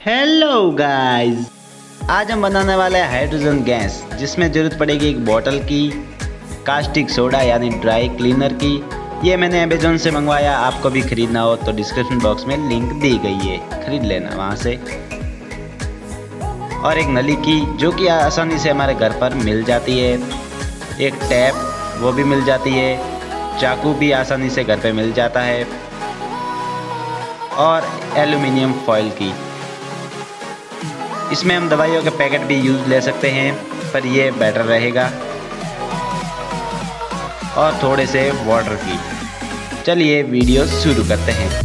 Hello guys, आज हम बनाने वाले हैं हाइड्रोजन गैस, जिसमें ज़रूरत पड़ेगी एक बोतल की, कास्टिक सोडा यानी ड्राई क्लीनर की। ये मैंने अमेजोन से मंगवाया, आपको भी खरीदना हो तो डिस्क्रिप्शन बॉक्स में लिंक दी गई है, खरीद लेना वहाँ से। और एक नली की, जो कि आसानी से हमारे घर पर मिल जाती है। एक टैप, वो भी मिल जाती है। चाकू भी आसानी से घर पे मिल जाता है। और एल्युमिनियम फॉइल की। इसमें हम दवाइयों के पैकेट भी यूज़ ले सकते हैं, पर ये बेटर रहेगा। और थोड़े से वाटर की। चलिए वीडियो शुरू करते हैं।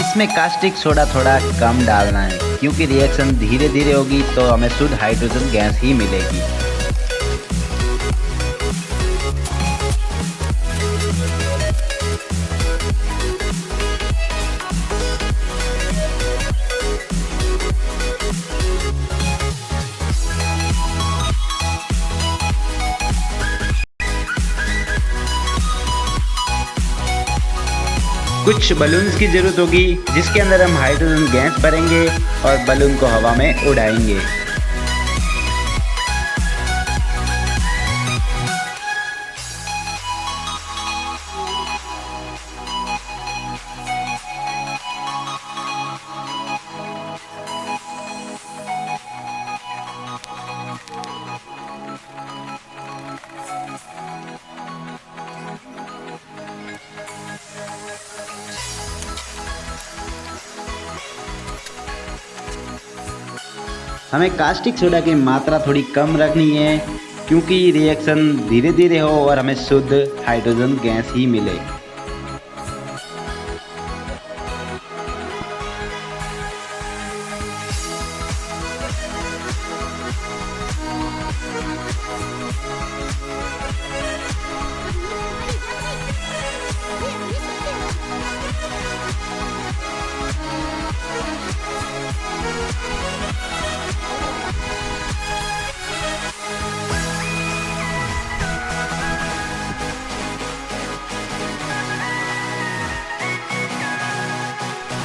इसमें कास्टिक सोडा थोड़ा कम डालना है, क्योंकि रिएक्शन धीरे धीरे होगी तो हमें शुद्ध हाइड्रोजन गैस ही मिलेगी। कुछ बलून्स की ज़रूरत होगी, जिसके अंदर हम हाइड्रोजन गैस भरेंगे और बलून को हवा में उड़ाएंगे। हमें कास्टिक सोडा की मात्रा थोड़ी कम रखनी है, क्योंकि रिएक्शन धीरे धीरे हो और हमें शुद्ध हाइड्रोजन गैस ही मिले।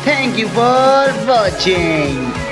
Thank you for watching.